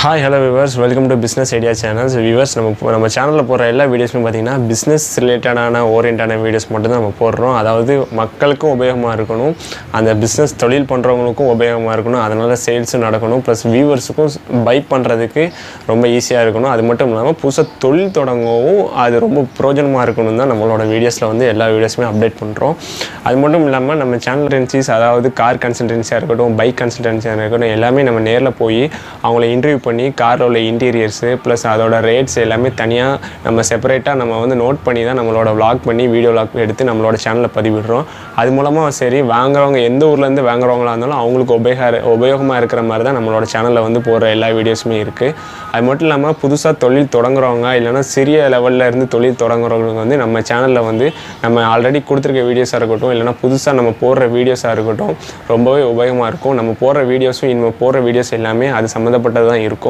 Hi, hello viewers. Welcome to Business Idea Channel. So viewers, நம்ம சேனல்ல போற எல்லா வீடியோஸும் பாத்தீங்கன்னா business ரிலேட்டடான ஓரியன்டான வீடியோஸ் மட்டும் தான் நம்ம போடுறோம். அதாவது மக்களுக்கும் உபயோகமா இருக்கணும். அந்த business தொழில் பண்றவங்களுக்கும் உபயோகமா இருக்கணும். அதனால சேல்ஸ் நடக்கணும். ப்ளஸ் வியூவர்ஸ்க்கும் பை பண்றதுக்கு ரொம்ப ஈஸியா இருக்கணும். அது மட்டும் இல்லாம புதுசா தொழில் தொடங்கவும் அது ரொம்ப பிரயோஜனமா இருக்கணும் தான் நம்மளோட வீடியோஸ்ல வந்து எல்லா வீடியோஸுமே அப்டேட் பண்றோம். அது மட்டும் இல்லாம நம்ம சேனல் அதாவது கார் கன்சல்டன்சியா இருக்கட்டும், பைக் கன்சல்டன்சியா இருக்கட்டும் எல்லாமே நம்ம நேர்ல போய் அவங்கள இன்டர்வியூ பண்ணி கார்ல உள்ள இன்டீரியர்ஸ் ப்ளஸ் அதோட ரேட்ஸ் எல்லாமே தனியாக நம்ம செப்பரேட்டாக நம்ம வந்து நோட் பண்ணி தான் நம்மளோட vlog பண்ணி வீடியோ vlog எடுத்து நம்மளோட சேனலில் பதிவிடுறோம். அது மூலமாக சரி வாங்குறவங்க எந்த ஊர்லேருந்து வாங்குறவங்களா இருந்தாலும் அவங்களுக்கு உபயோகமாக இருக்கிற மாதிரி தான் நம்மளோட சேனலில் வந்து போகிற எல்லா வீடியோஸுமே இருக்குது. அது மட்டும் இல்லாமல் புதுசாக தொழில் தொடங்குறவங்க இல்லைனா சிறிய லெவலில் இருந்து தொழில் தொடங்குறவங்களுக்கு வந்து நம்ம சேனலில் வந்து நம்ம ஆல்ரெடி கொடுத்துருக்க வீடியோஸாக இருக்கட்டும் இல்லைனா புதுசாக நம்ம போடுற வீடியோஸாக இருக்கட்டும் ரொம்பவே உபயோகமாக இருக்கும். நம்ம போடுற வீடியோஸும் இனிமேல் போடுற வீடியோஸ் எல்லாமே அது சம்மந்தப்பட்டது தான் இருக்கும்.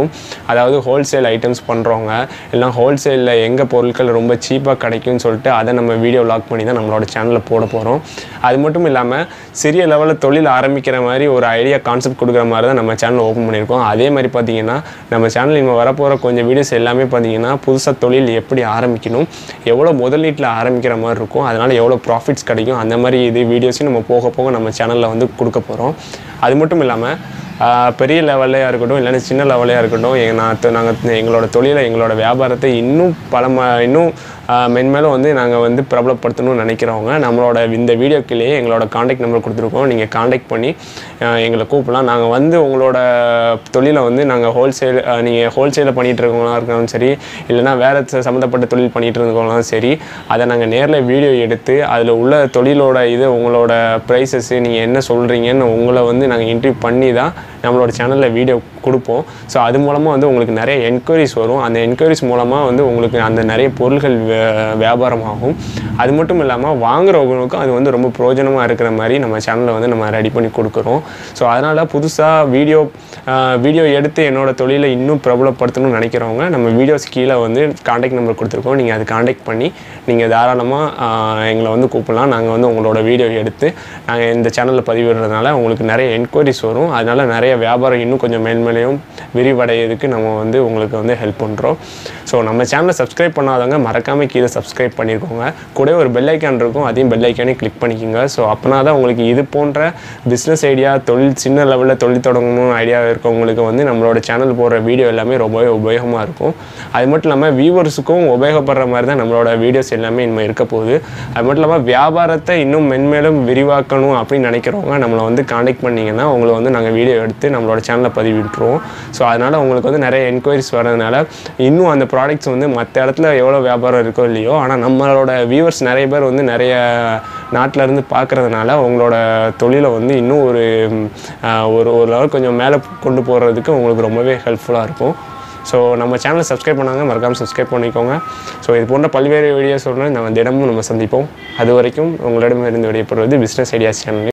அதாவது ஹோல்சேல் ஐட்டம்ஸ் பண்ணுறவங்க எல்லாம் ஹோல்சேலில் எங்கே பொருட்கள் ரொம்ப சீப்பாக கிடைக்கும்னு சொல்லிட்டு அதை நம்ம வீடியோ vlog பண்ணி தான் நம்மளோட சேனலில் போட போகிறோம். அது மட்டும் இல்லாமல் சிறிய லெவலில் தொழில் ஆரம்பிக்கிற மாதிரி ஒரு ஐடியா கான்செப்ட் கொடுக்குற மாதிரி தான் நம்ம சேனல் ஓப்பன் பண்ணியிருக்கோம். அதே மாதிரி பார்த்தீங்கன்னா நம்ம சேனல் இனிமேல் வரப்போகிற கொஞ்சம் வீடியோஸ் எல்லாமே பார்த்தீங்கன்னா புதுசாக தொழில் எப்படி ஆரம்பிக்கணும், எவ்வளோ முதலீட்டில் ஆரம்பிக்கிற மாதிரி இருக்கும், அதனால் எவ்வளோ ப்ராஃபிட்ஸ் கிடைக்கும், அந்த மாதிரி இது வீடியோஸையும் நம்ம போக போக நம்ம சேனலில் வந்து கொடுக்க போகிறோம். அது மட்டும் இல்லாமல் பெரிய லெவல்லையாக இருக்கட்டும் இல்லைன்னா சின்ன லெவலையாக இருக்கட்டும் நாங்கள் எங்களோட தொழிலை எங்களோட வியாபாரத்தை இன்னும் இன்னும் மென்மேலும் வந்து நாங்கள் வந்து பிரபலப்படுத்தணும்னு நினைக்கிறவங்க நம்மளோட இந்த வீடியோக்கிலேயே எங்களோட காண்டாக்ட் நம்பர் கொடுத்துருக்கோம். நீங்கள் காண்டாக்ட் பண்ணி எங்களை கூப்பிடலாம். நாங்கள் வந்து உங்களோட தொழிலை வந்து நாங்கள் நீங்கள் ஹோல்சேலில் பண்ணிகிட்டு இருக்கவங்களா இருந்தாலும் சரி இல்லைனா வேறு சம்மந்தப்பட்ட தொழில் பண்ணிகிட்டு இருக்கவங்களாலும் சரி அதை நாங்கள் நேரில் வீடியோ எடுத்து அதில் உள்ள தொழிலோட உங்களோட ப்ரைஸஸ்ஸு நீங்கள் என்ன சொல்கிறீங்கன்னு உங்களை வந்து நாங்கள் இன்டர்வியூ பண்ணி தான் நம்மளோட சேனலில் வீடியோ கொடுப்போம். ஸோ அது மூலமாக வந்து உங்களுக்கு நிறைய என்கொயரிஸ் வரும். அந்த என்கொயரிஸ் மூலமாக வந்து உங்களுக்கு அந்த நிறைய பொருள்கள் வியாபாரமாகும். அது மட்டும் இல்லாமல் வாங்குறவங்களுக்கும் அது வந்து ரொம்ப பிரயோஜனமாக இருக்கிற மாதிரி நம்ம சேனலில் வந்து நம்ம ரெடி பண்ணி கொடுக்குறோம். ஸோ அதனால் புதுசாக வீடியோ எடுத்து என்னோடய தொழிலை இன்னும் பிரபலப்படுத்தணும்னு நினைக்கிறவங்க நம்ம வீடியோஸ் கீழே வந்து காண்டாக்ட் நம்பர் கொடுத்துருக்கோம். நீங்கள் அது காண்டாக்ட் பண்ணி நீங்கள் தாராளமாக எங்களை வந்து கூப்பிடலாம். நாங்கள் வந்து உங்களோட வீடியோ எடுத்து நாங்கள் இந்த சேனலில் பதிவிடுறதுனால உங்களுக்கு நிறைய என்கொயரிஸ் வரும். அதனால் நிறைய வியாபாரம் இன்னும் கொஞ்சம் மேன்மேலையும் விரிவடையிறதுக்கு நம்ம வந்து உங்களுக்கு வந்து ஹெல்ப் பண்ணுறோம். ஸோ நம்ம சேனலை சப்ஸ்கிரைப் பண்ணாதவங்க மறக்காமல் கீழே சப்ஸ்கிரைப் பண்ணியிருக்கோங்க. கூட ஒரு பெல் ஐக்கான் இருக்கும், அதையும் பெல் ஐக்கானே கிளிக் பண்ணிக்கோங்க. ஸோ அப்படின்னா தான் உங்களுக்கு இது போன்ற பிஸ்னஸ் ஐடியா சின்ன லெவலில் தொழில் தொடங்கணும் ஐடியா இருக்கவங்களுக்கு வந்து நம்மளோட சேனல் போடுற வீடியோ எல்லாமே ரொம்பவே உபயோகமாக இருக்கும். அது மட்டும் இல்லாமல் வியூவர்ஸுக்கும் உபயோகப்படுற மாதிரி தான் நம்மளோட வீடியோஸ் எல்லாமே இனிமேல் இருக்க போகுது. அது மட்டும் இல்லாமல் வியாபாரத்தை இன்னும் மென்மேலும் விரிவாக்கணும் அப்படின்னு நினைக்கிறவங்க நம்மளை வந்து காண்டாக்ட் பண்ணிங்கன்னா உங்களை வந்து நாங்கள் வீடியோ எடுத்து நம்மளோட சேனலில் பதிவிட்டுருவோம். ஸோ அதனால் உங்களுக்கு வந்து நிறைய என்கொயரிஸ் வரதுனால இன்னும் அந்த ப்ராடக்ட்ஸ் வந்து மற்ற இடத்துல எவ்வளோ வியாபாரம் இருக்கோ இல்லையோ ஆனால் நம்மளோட வியூவர்ஸ் நிறைய பேர் வந்து நிறைய நாட்டில் இருந்து பார்க்குறதுனால உங்களோட தொழிலை வந்து இன்னும் ஒரு லெவல் கொஞ்சம் மேலே கொண்டு போகிறதுக்கு உங்களுக்கு ரொம்பவே ஹெல்ப்ஃபுல்லாக இருக்கும். ஸோ நம்ம சேனலை சப்ஸ்கிரைப் பண்ணாங்க மறக்காமல் சப்ஸ்கிரைப் பண்ணிக்கோங்க. ஸோ இது போன்ற பல்வேறு வீடியோஸ் நம்ம தினமும் நம்ம சந்திப்போம். அது வரைக்கும் உங்களிடமிருந்து விடைபெறுவது பிஸ்னஸ் ஐடியாஸ் சேனல்.